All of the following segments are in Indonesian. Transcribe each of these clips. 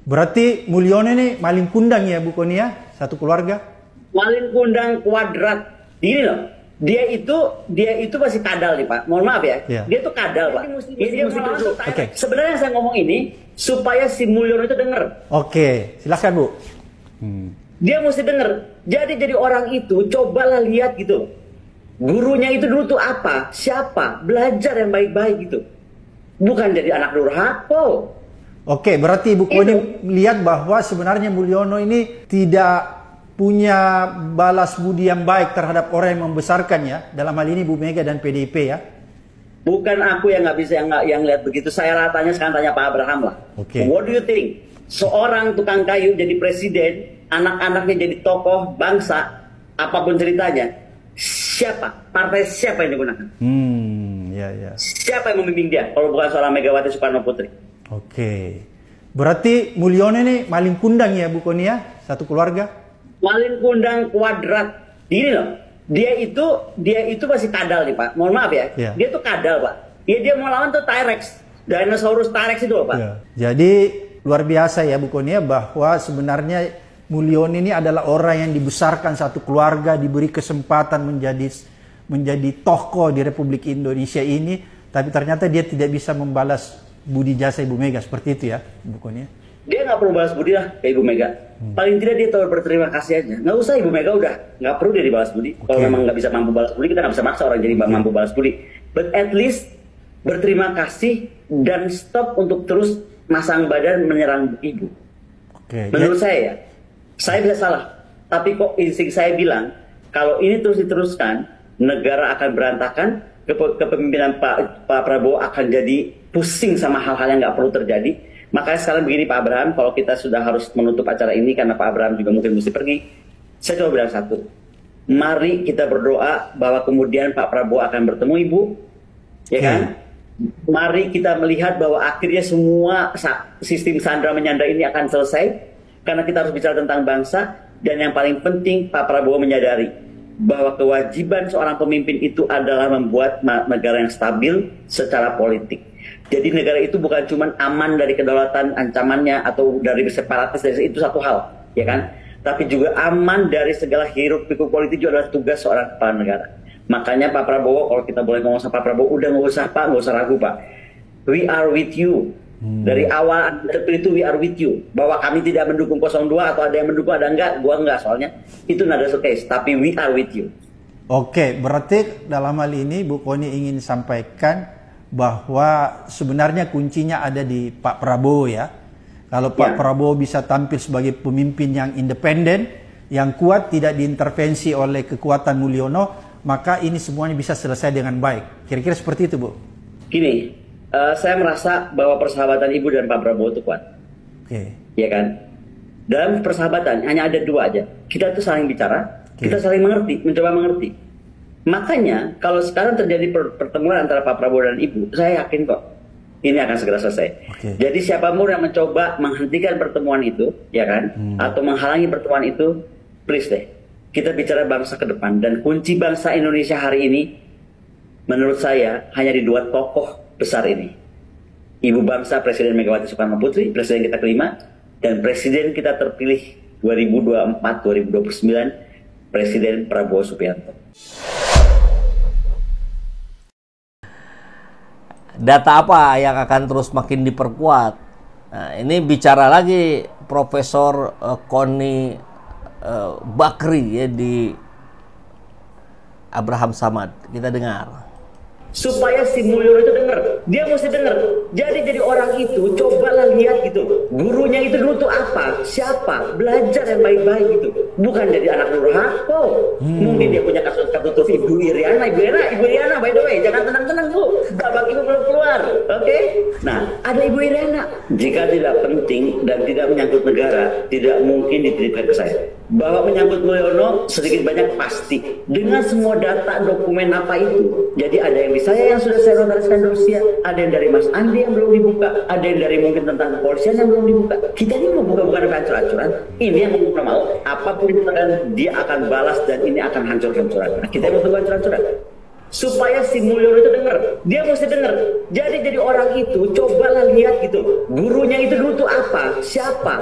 Berarti Mulyono ini maling kundang ya Bu Koni ya? Satu keluarga? Maling kundang kuadrat. Gini loh. Dia itu masih kadal nih Pak. Mohon maaf ya. Dia tuh kadal Pak. Dia mesti Oke. Sebenarnya saya ngomong ini supaya si Mulyono itu denger. Oke, silakan Bu. Dia mesti denger. Jadi orang itu cobalah lihat gitu. Gurunya itu dulu tuh apa? Siapa? Belajar yang baik-baik gitu. Bukan jadi anak durhaka. Oke, berarti Ibu Koni melihat bahwa sebenarnya Mulyono ini tidak punya balas budi yang baik terhadap orang yang membesarkannya. Dalam hal ini Bu Mega dan PDIP ya. Bukan aku yang nggak bisa yang lihat begitu. Saya ratanya sekarang tanya Pak Abraham lah. Oke. What do you think? Seorang tukang kayu jadi presiden, anak-anaknya jadi tokoh bangsa, apapun ceritanya, siapa? Partai siapa yang digunakan? Ya. Siapa yang membimbing dia? Kalau bukan seorang Megawati Soekarno Putri. Oke. Berarti Mulyono ini maling kundang ya Bu Koni ya? Satu keluarga? Maling kundang kuadrat. Gini loh. Dia itu masih kadal nih Pak. Mohon maaf ya. Dia tuh kadal Pak. Dia mau lawan tuh T-Rex. Dinosaurus T-Rex itu loh Pak. Jadi luar biasa ya Bu Koni ya, bahwa sebenarnya Mulyono ini adalah orang yang dibesarkan satu keluarga, diberi kesempatan menjadi tokoh di Republik Indonesia ini, tapi ternyata dia tidak bisa membalas budi jasa Ibu Mega, seperti itu ya Bu Koni. Dia nggak perlu balas budi lah ke Ibu Mega. Paling tidak dia tahu berterima kasih aja. Nggak usah Ibu Mega udah nggak perlu dia dibalas budi. Kalau memang nggak bisa mampu balas budi, kita nggak bisa maksa orang jadi mampu balas budi. But at least berterima kasih dan stop untuk terus masang badan menyerang Ibu. Menurut saya bisa salah. Tapi kok insting saya bilang kalau ini terus diteruskan, negara akan berantakan, kepemimpinan Pak Prabowo akan jadi pusing sama hal-hal yang nggak perlu terjadi. Makanya sekarang begini Pak Abraham, kalau kita sudah harus menutup acara ini karena Pak Abraham juga mungkin mesti pergi, saya coba bilang satu. Mari kita berdoa bahwa kemudian Pak Prabowo akan bertemu Ibu, ya kan? Mari kita melihat bahwa akhirnya semua sistem sandra menyandra ini akan selesai, karena kita harus bicara tentang bangsa, dan yang paling penting Pak Prabowo menyadari bahwa kewajiban seorang pemimpin itu adalah membuat negara yang stabil secara politik. Jadi negara itu bukan cuma aman dari kedaulatan ancamannya atau dari separatis, dari itu satu hal, ya kan? Tapi juga aman dari segala hiruk pikuk politik juga adalah tugas seorang kepala negara. Makanya Pak Prabowo, kalau kita boleh ngomong sama Pak Prabowo, udah nggak usah Pak, nggak usah ragu Pak. We are with you. Dari awal terpilih itu we are with you. Bahwa kami tidak mendukung 02 atau ada yang mendukung ada enggak, gua enggak soalnya. Itu nada case, tapi we are with you. Oke, berarti dalam hal ini Bu Koni ingin sampaikan bahwa sebenarnya kuncinya ada di Pak Prabowo ya. Kalau Pak Prabowo bisa tampil sebagai pemimpin yang independen, yang kuat, tidak diintervensi oleh kekuatan Mulyono, maka ini semuanya bisa selesai dengan baik. Kira-kira seperti itu Bu. Gini, saya merasa bahwa persahabatan Ibu dan Pak Prabowo itu kuat. Ya kan? Dalam persahabatan hanya ada dua aja. Kita tuh saling bicara, kita saling mengerti, mencoba mengerti. Makanya kalau sekarang terjadi pertemuan antara Pak Prabowo dan Ibu, saya yakin kok ini akan segera selesai. Jadi siapapun yang mencoba menghentikan pertemuan itu, ya kan, atau menghalangi pertemuan itu, please deh, kita bicara bangsa ke depan. Dan kunci bangsa Indonesia hari ini, menurut saya hanya di dua tokoh besar ini. Ibu bangsa Presiden Megawati Soekarno Putri, Presiden kita kelima, dan Presiden kita terpilih 2024-2029, Presiden Prabowo Subianto. Data apa yang akan terus makin diperkuat? Nah, ini bicara lagi Profesor Koni Bakri ya di Abraham Samad. Kita dengar. Supaya si Mulyono itu denger, dia mesti denger. Jadi orang itu cobalah lihat gitu. Gurunya itu dulu tuh apa? Siapa? Belajar yang baik-baik gitu. Bukan jadi anak durhaka. Mungkin dia punya kasus tertutup Ibu Iriana, by the way, jangan tenang-tenang Bu. Babak Ibu belum keluar, oke? Nah, ada Ibu Iriana. Jika tidak penting dan tidak menyangkut negara, tidak mungkin dititipkan ke saya. Bahwa menyangkut Mulyono sedikit banyak pasti. Dengan semua data dokumen apa itu. Jadi ada yang saya yang sudah saya notariskan Rusia, ada yang dari Mas Andi yang belum dibuka, ada yang dari mungkin tentang kepolisian yang belum dibuka. Kita ini mau buka-bukan ancur-ancuran. Ini yang mau apapun itu dia akan balas dan ini akan hancur-hancuran. Nah, kita mau tunggu hancur-hancuran. supaya si Mulyono itu dengar. Dia mesti dengar. Jadi orang itu cobalah lihat gitu. Gurunya itu dulu tuh apa? Siapa?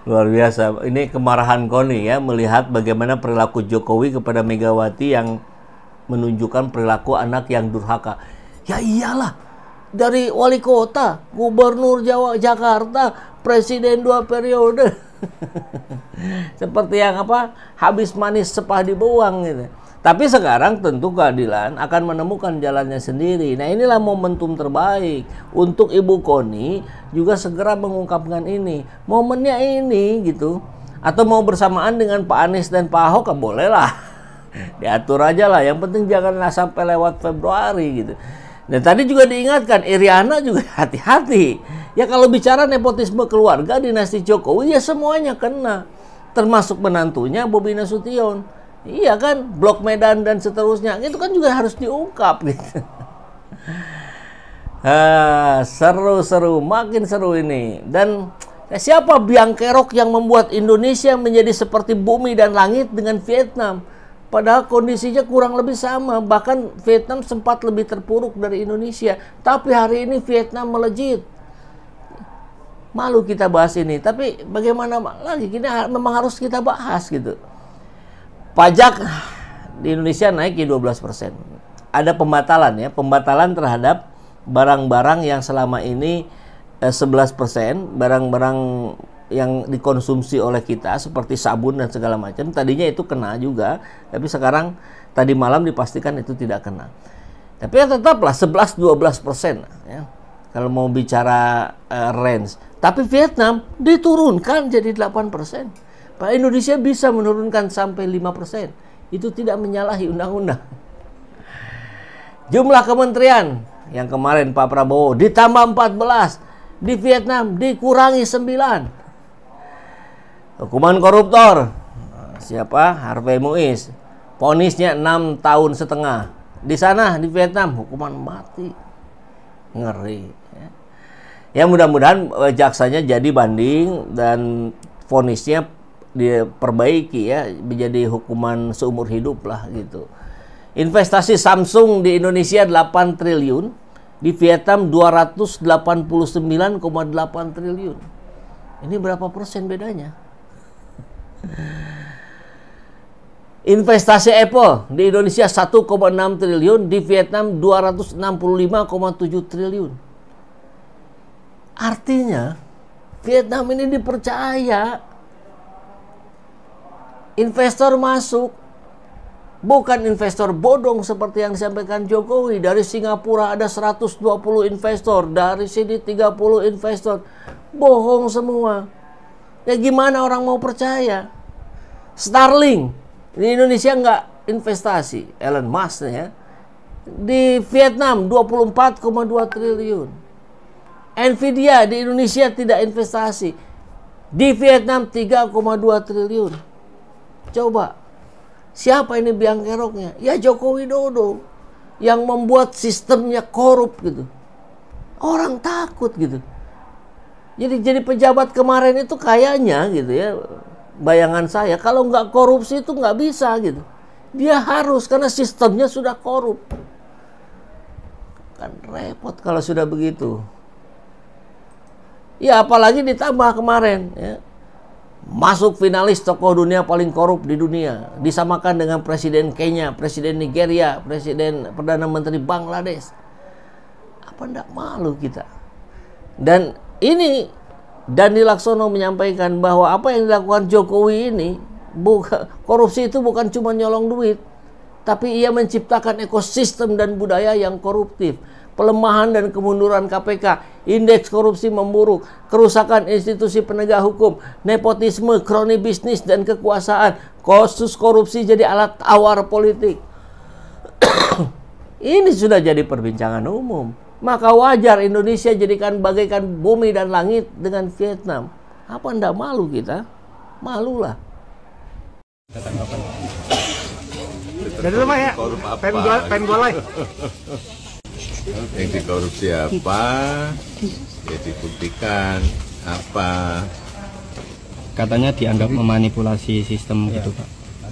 Luar biasa. Ini kemarahan Koni ya, melihat bagaimana perilaku Jokowi kepada Megawati yang menunjukkan perilaku anak yang durhaka. Ya iyalah, dari wali kota, gubernur Jakarta, presiden 2 periode. Seperti yang apa, habis manis sepah dibuang gitu. Tapi sekarang tentu keadilan akan menemukan jalannya sendiri. Nah inilah momentum terbaik untuk Ibu Koni juga segera mengungkapkan ini. Momennya ini gitu. Atau mau bersamaan dengan Pak Anies dan Pak Ahok, bolehlah. Diatur aja lah. Yang penting janganlah sampai lewat Februari gitu. Dan tadi juga diingatkan, Iriana juga hati-hati. Ya kalau bicara nepotisme keluarga dinasti Jokowi ya semuanya kena. Termasuk menantunya Bobi Nasution. Iya kan, Blok Medan dan seterusnya. Itu kan juga harus diungkap gitu. Seru-seru, makin seru ini. Dan siapa biang kerok yang membuat Indonesia menjadi seperti bumi dan langit dengan Vietnam? Padahal kondisinya kurang lebih sama. Bahkan Vietnam sempat lebih terpuruk dari Indonesia. Tapi hari ini Vietnam melejit. Malu kita bahas ini. Tapi bagaimana lagi? Kita memang harus kita bahas gitu. Pajak di Indonesia naik di 12%. Ada pembatalan ya, pembatalan terhadap barang-barang yang selama ini 11%, barang-barang yang dikonsumsi oleh kita seperti sabun dan segala macam. Tadinya itu kena juga, tapi sekarang tadi malam dipastikan itu tidak kena. Tapi ya tetaplah 11-12% ya. Kalau mau bicara range. Tapi Vietnam diturunkan jadi 8%. Pak Indonesia bisa menurunkan sampai 5%. Itu tidak menyalahi undang-undang. Jumlah kementerian yang kemarin Pak Prabowo ditambah 14. Di Vietnam dikurangi 9. Hukuman koruptor. Siapa? Harvey Muiz. Vonisnya 6,5 tahun. Di sana di Vietnam hukuman mati. Ngeri. Ya mudah-mudahan jaksanya jadi banding dan vonisnya diperbaiki ya, menjadi hukuman seumur hidup lah gitu. Investasi Samsung di Indonesia 8 triliun, di Vietnam 289,8 triliun. Ini berapa persen bedanya? Investasi Apple di Indonesia 1,6 triliun, di Vietnam 265,7 triliun. Artinya Vietnam ini dipercaya. Investor masuk, bukan investor bodong seperti yang disampaikan Jokowi. Dari Singapura ada 120 investor, dari sini 30 investor. Bohong semua. Ya gimana orang mau percaya? Starlink, di Indonesia nggak investasi, Elon Musk ya. Di Vietnam 24,2 triliun. Nvidia di Indonesia tidak investasi. Di Vietnam 3,2 triliun. Coba, siapa ini biang keroknya? Ya Joko Widodo yang membuat sistemnya korup gitu. Orang takut gitu. Jadi pejabat kemarin itu kayaknya gitu ya, bayangan saya kalau nggak korupsi itu nggak bisa gitu. Dia harus karena sistemnya sudah korup. Kan repot kalau sudah begitu. Ya apalagi ditambah kemarin ya. Masuk finalis tokoh dunia paling korup di dunia. Disamakan dengan Presiden Kenya, Presiden Nigeria, Presiden Perdana Menteri Bangladesh. Apa enggak malu kita? Dan ini Dandi Laksono menyampaikan bahwa apa yang dilakukan Jokowi ini, korupsi itu bukan cuma nyolong duit. Tapi ia menciptakan ekosistem dan budaya yang koruptif. Pelemahan dan kemunduran KPK, indeks korupsi memburuk, kerusakan institusi penegak hukum, nepotisme, kroni bisnis dan kekuasaan, kasus korupsi jadi alat tawar politik. Ini sudah jadi perbincangan umum. Maka wajar Indonesia jadikan bagaikan bumi dan langit dengan Vietnam. Apa ndak malu kita? Malulah. Jadi lu mah ya, pengen gua live. Yang dikorupsi apa, ya dibuktikan apa. Katanya dianggap memanipulasi sistem gitu Pak.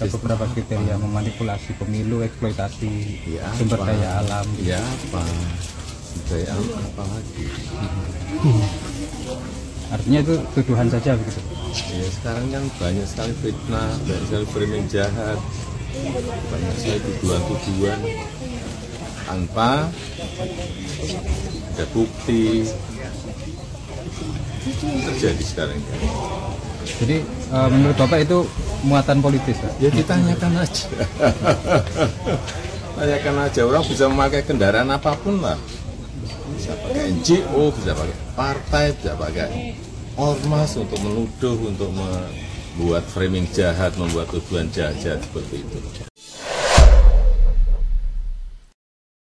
ada beberapa kriteria memanipulasi pemilu, eksploitasi sumber daya alam. Ya apa? Daya alam apa lagi? Artinya itu tuduhan saja begitu. Ya sekarang kan banyak sekali fitnah, banyak sekali framing jahat, banyak sekali tuduhan-tuduhan tanpa ada bukti. Terjadi sekarang kan. Jadi menurut Bapak itu muatan politis, Pak? Ya ditanyakan aja. Tanyakan aja, orang bisa memakai kendaraan apapun lah. Bisa pakai NGO, bisa pakai partai, bisa pakai ormas untuk menuduh, untuk membuat framing jahat, membuat tuduhan jahat seperti itu.